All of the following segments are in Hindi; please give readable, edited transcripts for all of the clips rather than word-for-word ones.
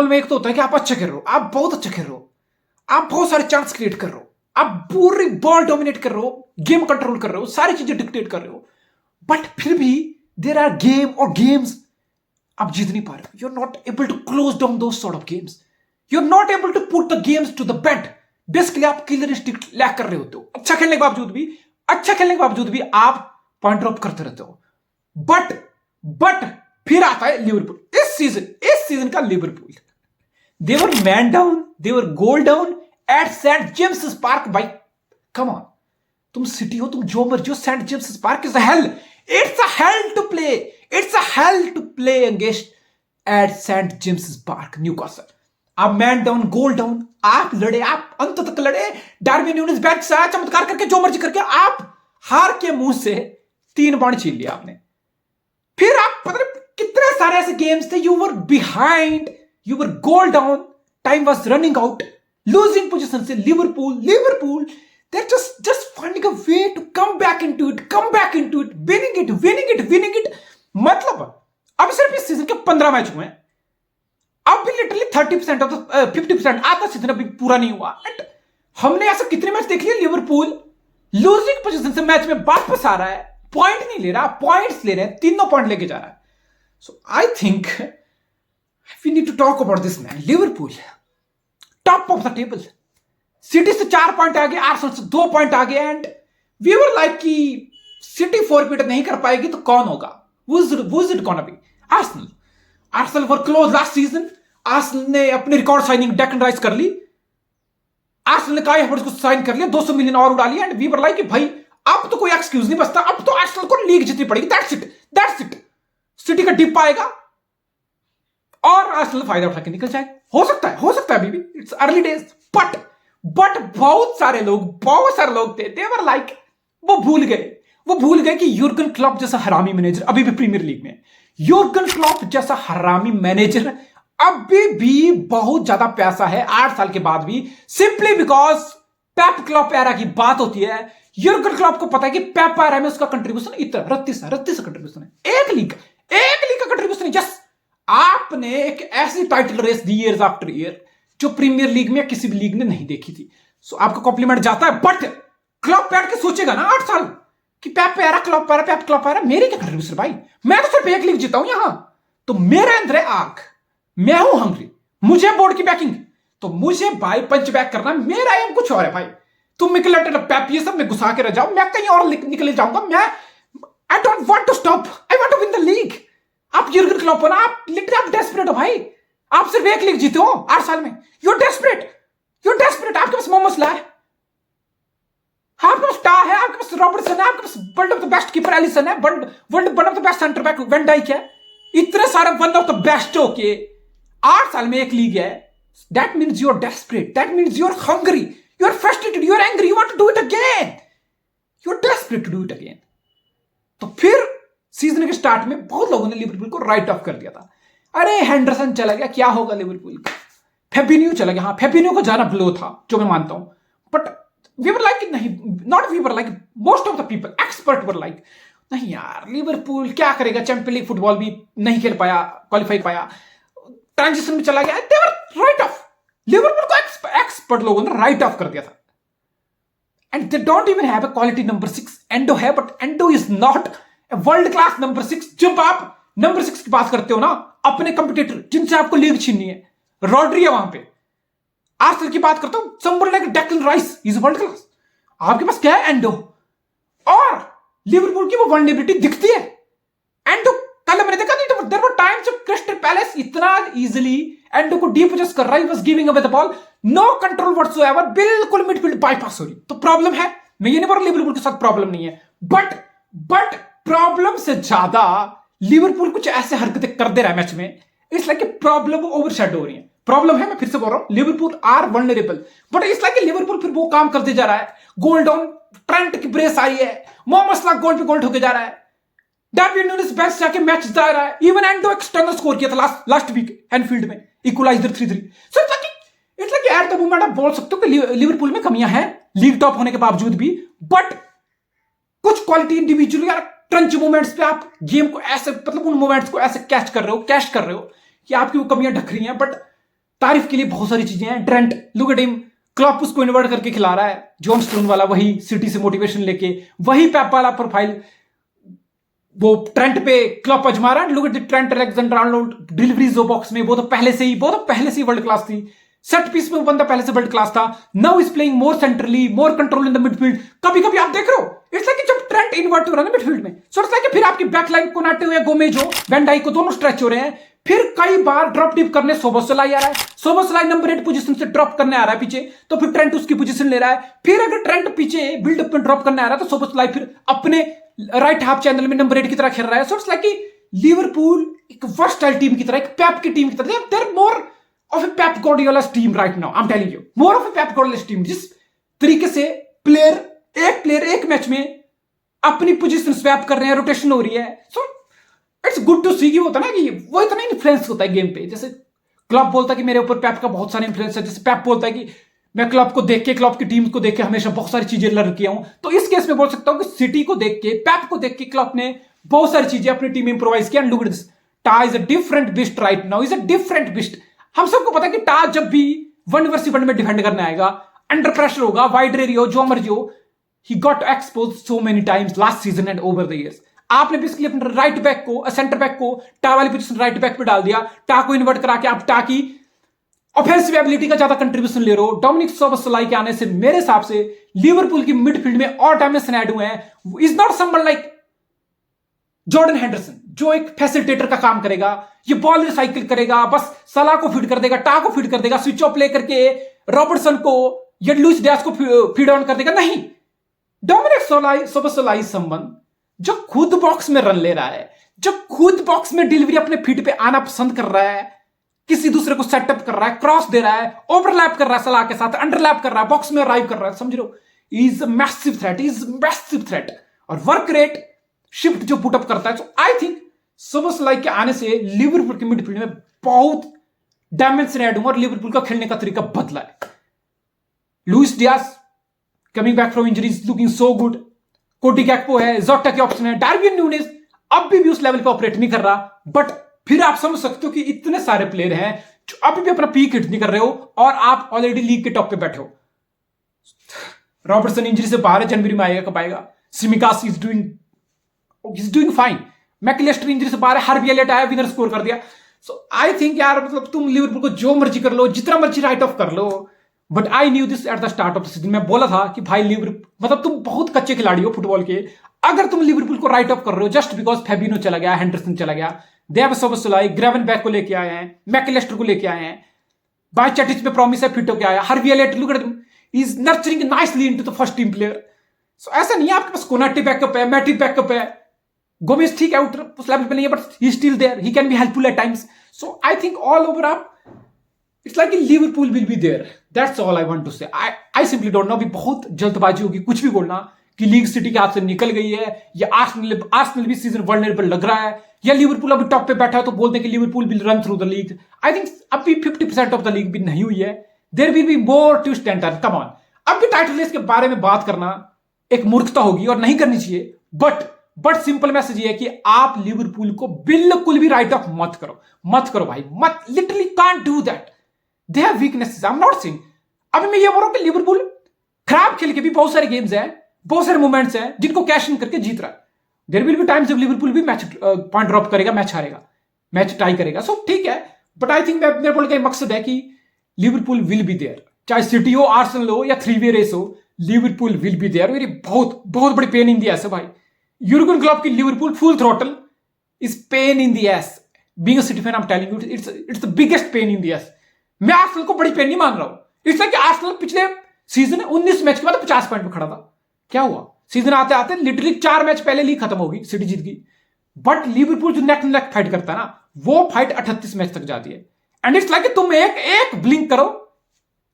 फुटबॉल में एक तो होता है कि आप अच्छा खेल रहे हो, आप बहुत अच्छा खेल रहे हो, आप बहुत सारे चांस क्रिएट कर रहे हो, आप पूरी बॉल डोमिनेट कर रहे हो, गेम कंट्रोल कर रहे हो, सारी चीजें डिक्टेट कर रहे हो, बट फिर भी देर आर गेम और गेम्स आप जीत नहीं पा रहे हो. You are not able to close down those sort of games. You are not able to put the games to the bed. Basically आप किलर इंस्टिंक्ट लैक कर रहे होते हो. अच्छा खेलने के बावजूद भी आप पॉइंट ड्रॉप करते रहते हो. बट फिर आता है लिवरपूल. इस सीजन का Liverpool, they were man down, they were goal down at Saint James Park. By come on, तुम सिटी हो, तुम जो मर्जी हो, Saint James Park is a hell. It's a hell to play. It's a hell to play against at Saint James Park Newcastle. आप मैन डाउन, गोल डाउन, आप लड़े, आप अंत तक लड़े. डार्विन न्यूनेस बैक से आया, चमत्कार करके, जो मर्जी करके आप हार के मुंह से 3 पॉइंट छीन लिया आपने. फिर आप पता नहीं कितने सारे ऐसे गेम्स थे, you were behind, you were goal down, time was running out, losing position से Liverpool they're just finding a way to come back into it, winning it. मतलब अब सिर्फ इस सीजन के 15 मैच हुए हैं. अब भी लिटरली 30% ऑफ द 50% आधा सीजन अभी पूरा नहीं हुआ. एंड हमने ऐसा कितने मैच देख लिए, लिवरपूल लूजिंग पोजीशन से मैच में वापस आ रहा है, पॉइंट नहीं ले रहा, पॉइंट्स ले रहे हैं, 3 पॉइंट लेके जा रहा है. So I think we need to talk about this man. Liverpool top of the table, City से 4 पॉइंट आगे, आर्सेनल से 2 पॉइंट आगे. एंड वी वर लाइक कि सिटी फोरफिट नहीं कर पाएगी तो कौन होगा? who's it gonna be? Arsenal were close last season. Arsenal ने अपनी रिकॉर्ड साइनिंग डेक्लन राइस कर ली. आर्सेनल ने काई हैवर्ट्ज को साइन कर लिया, 200 मिलियन और उड़ा लिया. एंड वी वर लाइक कि भाई अब तो कोई एक्सक्यूज नहीं बचता, अब तो आर्सेनल को लीग जीतनी पड़ेगी. That's it. सिटी का डिप आएगा और आर्सेनल फायदा उठा के निकल जाएगा. हो सकता है अभी भी, इट्स अर्ली डेज. बट बहुत सारे लोग थे, दे वर लाइक, वो भूल गए कि यूर्गन क्लॉप जैसा हरामी मैनेजर अभी भी प्रीमियर लीग में, यूर्गन क्लॉप जैसा हरामी मैनेजर अभी भी बहुत ज्यादा पैसा है 8 साल के बाद भी, simply because Pep Klopp era की बात होती है. यूर्गन क्लॉप को पता है कि पेप एरा में उसका कंट्रीब्यूशन इतना 38 कंट्रीब्यूशन है, एक लीग का कंट्रीब्यूशन है. जस्ट आपने एक ऐसी टाइटल रेस दी ईयर आफ्टर ईयर जो प्रीमियर लीग में किसी भी लीग ने नहीं देखी थी. सो आपका कॉम्प्लीमेंट जाता है. बट क्लॉप बैठ के सोचेगा ना 8 साल कि पेप क्लॉप आ रहा, मेरे क्या कंट्रीब्यूशन भाई, मैं तो सिर्फ एक लीग जीता हूं यहां, तो मेरे अंदर है आग, मैं हूं हंग्री, मुझे बोर्ड की बैकिंग, तो मुझे भाई पंच बैक करना, मेरा एम कुछ और है भाई. तुम मिकल पेप ये सब में घुसा के रह जाओ, मैं कहीं और निकले जाऊंगा. मैं I don't want to stop, I want to win the league. आप यूर्गन क्लॉप हो ना, आप लिटरली आप डेस्परेट हो भाई. आप सिर्फ एक लीग जीते हो 8 साल में. You're desperate. आपके पास मोहम्मद सलाह है, आपके पास टा है, आपके पास रॉबर्टसन है, आपके पास world of the best keeper Alisson है, world one of the best centre back Van Dijk है. इतने सारे वन ऑफ द बेस्ट हो के 8 साल में एक लीग है. That means you are desperate, that means you are hungry, you are frustrated, you are angry, you want to do it again, you are desperate to do it again. तो फिर सीजन के स्टार्ट में बहुत लोगों ने लिवरपूल को राइट ऑफ कर दिया था. अरे हेंडरसन चला गया, क्या होगा लिवरपूल का? फेबिन्यो चला गया. हाँ, फेबिन्यो को ज्यादा ब्लो था, जो मैं मानता हूं. बट वी वर लाइक नहीं, not we were like, most of the people, expert were like नहीं यार, लिवरपूल क्या करेगा, चैंपियन लीग फुटबॉल भी नहीं खेल पाया, क्वालिफाई पाया, ट्रांजिशन में चला गया. They were write off. Liverpool को एक्सपर्ट लोगों ने राइट ऑफ कर दिया था. And they don't even have a quality number 6. Endo है, but Endo is not world class number 6. जब आप नंबर 6 की बात करते हो ना, अपने कंपटीटर जिनसे आपको लीग छीननी है, रॉड्री है वहां पे. आर्सेनल की बात करता हूं, somebody like Declan rice is world class. आपके पास क्या है? एंडो. और लिवरपूल की वो वल्नरेबिलिटी दिखती है. एंडो कल मैंने देखा नहीं, देयर वर टाइम्स जब क्रिस्टल पैलेस इतना इजीली एंडो को डीपोजेस कर रहा है, was giving away the ball, no control whatsoever, बिल्कुल मिडफील्ड बाईपास हो रही. तो प्रॉब्लम है, मैं ये नहीं बोल रहा लिवरपूल के साथ प्रॉब्लम नहीं है, बट प्रॉब्लम से ज्यादा लिवरपूल कुछ ऐसे हरकतें कर दे रहा है मैच में, इट्स लाइक प्रॉब्लम ओवरशैडो हो रही है. प्रॉब्लम है, मैं फिर से बोल रहा हूं, Liverpool are vulnerable, but it's like Liverpool फिर वो काम करते जा रहा है. गोल डाउन, ट्रेंट की ब्रेस आई है, मोहम्मद सलाह गोल पे गोल ठोके जा रहा है, डार्विन न्यूनेस बेंच जाके मैच जिता रहा है. इवन एंडो एक्सटर्नल स्कोर किया था लास्ट वीक एनफील्ड में, equaliser 3-3. So it's like at the moment आप बोल सकते हो कि लिवरपूल में कमियां हैं लीग टॉप होने के बावजूद भी, बट कुछ क्वालिटी इंडिविजुअल यार ट्रंच मोमेंट्स पे आप गेम को ऐसे, मतलब उन मोमेंट्स को ऐसे कैच कर रहे हो कि आपकी वो कमियां ढक रही हैं. बट तारीफ के लिए बहुत सारी चीजें हैं। Trent, look at him, Klopp उसको इन्वर्ट करके खिला रहा है, जॉन स्टोन वाला वही सिटी से मोटिवेशन लेके, वही पेप वाला प्रोफाइल वो ट्रेंट पे क्लॉप अजमा रहा है। Look at the Trent Alexander-Arnold deliveries जो बॉक्स में, वो तो पहले से ही वर्ल्ड क्लास थी। सेट पीस में वो बंदा पहले से वर्ल्ड क्लास था। Now is playing more centrally, more control in the midfield. कभी कभी आप देख रहे हो इट्स लाइक जब ट्रेंट इन्वर्ट हो रहा है ना मिडफील्ड में, सो इट्स लाइक फिर आपकी बैकलाइन कोनाटे हुए गोमेजो, वैन डाइक को दोनों स्ट्रेच हो रहे हैं। फिर कई बार ड्रॉप डीप करने सोबोसलाई आ रहा है, सोबोसलाई नंबर 8 पोजीशन से ड्रॉप करने आ रहा है पीछे, तो फिर ट्रेंट उसकी पोजीशन ले रहा है। फिर अगर ट्रेंट पीछे बिल्डअप में ड्रॉप करने आ रहा है तो सोबोसलाई फिर अपने राइट हाफ चैनल में नंबर 8 की तरह खेल रहा है। सो इट्स लाइक लिवरपूल एक वर्सटाइल टीम की तरह, एक पेप की टीम की तरह, they are more of a Pep Guardiola's team right now, I am telling you, more of a Pep Guardiola's team. जिस तरीके से प्लेयर एक मैच में अपनी पोजीशन स्वैप कर रहे हैं, रोटेशन हो रही है, सो इट्स गुड टू सी। होता ना कि वो इतना इन्फ्लुएंस होता है गेम पे। जैसे क्लब बोलता है कि मेरे ऊपर पेप का बहुत सारा इन्फ्लुएंस है, जैसे पेप बोलता है कि मैं क्लब को देख के, क्लब की टीम को देख के हमेशा बहुत सारी चीजें लर्न किया हूं, तो इस केस में बोल सकता हूं कि सिटी को देख के, पेप को देख के क्लब ने बहुत सारी चीजें अपनी टीम में इंप्रोवाइज किया। एंड लुक एट दिस, टा is a different beast right now, is a different beast. हम सबको पता है कि टा जब भी 1v1 में डिफेंड करने आएगा, अंडर प्रेशर होगा, वाइड एरिया हो, जो मर्जी हो, he got expose so many times last season and over the years. आपने बेसिकली अपने राइट बैक को, सेंटर बैक को टा वाली पोजीशन राइट बैक पे डाल दिया, टा को इन्वर्ट करा के आप टा की ऑफेंसिव एबिलिटी का ज्यादा कंट्रीब्यूशन ले रहे हो। डोमिनिक सोबोसलाई के आने से मेरे हिसाब से लिवरपूल की मिडफील्ड में और डायमेंशन ऐड हुए हैं। Is not someone like Jordan Henderson जो एक फैसिलिटेटर का काम करेगा, ये बॉल रिसाइकिल करेगा, बस सलाह को फीड कर देगा, टा को फीड कर देगा, स्विच ऑफ प्ले करके रॉबर्टसन को या लुइस डियाज को फीड ऑन कर देगा, नहीं। डोमिनिक सोबोसलाई समवन जो खुद बॉक्स में रन ले रहा है, जो खुद बॉक्स में डिलीवरी अपने फीट पे आना पसंद कर रहा है, किसी दूसरे को सेटअप कर रहा है, क्रॉस दे रहा है, ओवरलैप कर रहा है सलाह के साथ, अंडरलैप कर रहा है, बॉक्स में अराइव कर रहा है, समझ लो, is massive threat, is massive threat. और वर्क रेट शिफ्ट जो पुटअप करता है, तो आई थिंक सोबोसलाई के आने से लिवरपूल की मिडफील्ड में बहुत डायमेंशन ऐड हुआ और लिवरपूल का खेलने का तरीका बदला है। Luis Diaz coming back from injuries looking so good, कोडी गैक्पो है, जोटा के ऑप्शन है, डार्विन न्यूनेस अब भी उस लेवल पे ऑपरेट नहीं कर रहा, बट फिर आप समझ सकते हो कि इतने सारे प्लेयर हैं जो अभी भी अपना पीक हिट नहीं कर रहे हो और आप ऑलरेडी लीग के टॉप पे बैठे हो। रॉबर्टसन इंजरी से बाहर है, जनवरी में आएगा, कब आएगा? सिमिकास इज डूइंग फाइन। मैकलेस्टर इंजरी से बाहर है, हार्वी एलियट आया, विनर स्कोर कर दिया। सो आई थिंक यार, मतलब तुम लिवरपूल को जो मर्जी कर लो, जितना मर्जी राइट ऑफ कर लो, but I knew this at the start of the season. मैं बोला था कि भाई लिवरपूल, मतलब तुम बहुत कच्चे खिलाड़ी हो फुटबॉल के, अगर तुम लिवरपूल को राइट ऑफ कर रहे हो जस्ट बिकॉज फैबिनो चला गया, हेंडरसन चला गया, देव सोबोसलाई, ग्रेवनबैक को लेके आए हैं, मैकलेस्टर को लेके आए हैं, बायचेटिच पे प्रॉमिस है फिट होके आया, Harvey Elliott look at him, is nurturing nicely into the first team player. So ऐसा नहीं है आपके पास कोनाटे बैकअप है, मैटिप बैकअप है, गोमेज ठीक है उस लेवल पे नहीं है, but he still there, he can be helpful at times. So I think all over आप it's like Liverpool will be there, that's all I want to say. I simply don't know, अभी बहुत जल्दबाजी होगी कुछ भी बोलना कि लीग सिटी के हाथ से निकल गई है, या आर्सेनल भी सीजन वल्नरेबल लग रहा है, या लिवरपूल अभी टॉप पे बैठा है तो बोलते हैं कि Liverpool will run through the league. I think अभी 50% ऑफ द लीग भी नहीं हुई है, there will be more twist and turn, come on. अब भी टाइटल रेस के बारे में बात करना एक मूर्खता होगी और नहीं करनी चाहिए, बट सिंपल मैसेज ये है कि आप लिवरपूल को बिल्कुल भी राइट ऑफ मत करो भाई, मत, literally can't do that, they have weaknesses, I am not saying. अभी मैं ये बोल रहा हूं कि लिवरपूल खराब खेल के भी बहुत सारे गेम्स हैं, बहुत सारे मोमेंट्स हैं जिनको कैश इन करके जीत रहा है। देयर विल बी टाइम्स जब लिवरपूल भी मैच पॉइंट ड्रॉप करेगा, मैच हारेगा, मैच टाई करेगा, सो ठीक है, बट आई थिंक मेरे बोलने का मकसद है कि लिवरपूल विल बी देयर, चाहे सिटी हो, आर्सेनल हो या 3-वे रेस हो, लिवरपूल विल बी देयर। मेरी बहुत बहुत बड़ी पेन इन दी एस है भाई, यूर्गन क्लॉप की Liverpool full throttle is pain in the S. Being a city fan I am telling you, it's the biggest pain in the S. मैं आर्सेनल को बड़ी पेन नहीं मान रहा हूं, इसलिए कि आर्सेनल पिछले सीजन 19 मैच के बाद 50 पॉइंट पे खड़ा था, क्या हुआ? सीजन आते आते लिटरली 4 मैच पहले लीग खत्म होगी, सिटी जीत गई, बट लिवरपूल जो नेक नेक फाइट करता है ना, वो फाइट 38 मैच तक जाती है, एंड इट्स लाइक तुम एक ब्लिंक करो,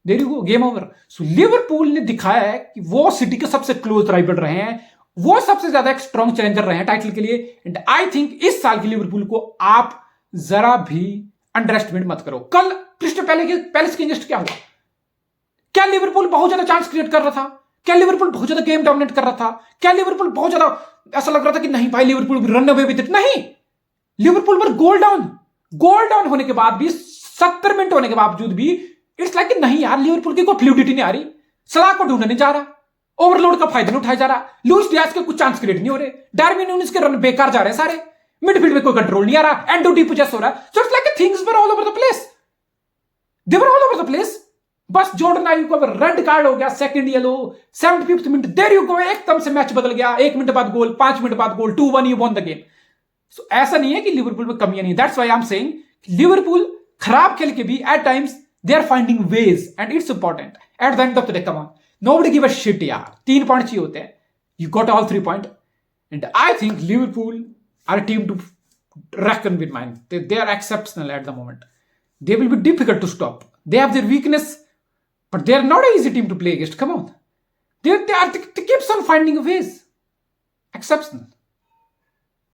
there you go, game over. So Liverpool ने दिखाया है कि वो सिटी के सबसे क्लोज राइवल रहे हैं, वो सबसे ज्यादा एक स्ट्रॉन्ग चैलेंजर रहे हैं टाइटल के लिए, एंड आई थिंक इस साल की लिवरपूल को आप जरा भी अंडर एस्टिमेट मत करो। कल क्रिस्टल पैलेस के अगेंस्ट क्या हुआ? क्या लिवरपूल बहुत ज्यादा चांस क्रिएट कर रहा था? क्या लिवरपूल बहुत ज्यादा गेम डोमिनेट कर रहा था? क्या लिवरपूल बहुत ज्यादा ऐसा लग रहा था कि नहीं भाई Liverpool run away with it? नहीं, लिवरपूल पर गोल डाउन होने के बाद भी 70 मिनट होने के बावजूद भी इट्स लाइक नहीं यार, लिवरपूल की कोई फ्लूडिटी नहीं आ रही, सलाह को ढूंढने नहीं जा रहा, ओवरलोड का फायदा नहीं उठाया जा रहा, लुइस डियाज के कुछ चांस क्रिएट नहीं हो रहे, डार्विन न्यूनेस के रन बेकार जा रहे हैं सारे, मिडफील्ड में कोई कंट्रोल नहीं आ रहा, एंडो डी पोजेस हो रहा है, so it's like things were all over the place, they were all over the place. बस जॉर्डन आयू को रेड कार्ड हो गया, second yellow, 75th minute, there you go, एकदम से मैच बदल गया, 1 मिनट बाद गोल, 5 मिनट बाद goal, 2-1 you won the game. So ऐसा नहीं है कि लिवरपूल में कमियां नहीं, that's why I am saying Liverpool खराब खेल के भी at times they are finding ways and it's important at the end of the day. Come on, nobody give a shit यार, 3 पॉइंट चाहिए होते हैं, you got all 3 point and I think Liverpool are team to reckon with, mind. They are exceptional at the moment. They will be difficult to stop. They have their weakness, but they are not an easy team to play against. Come on. They keeps on finding ways. Exceptional.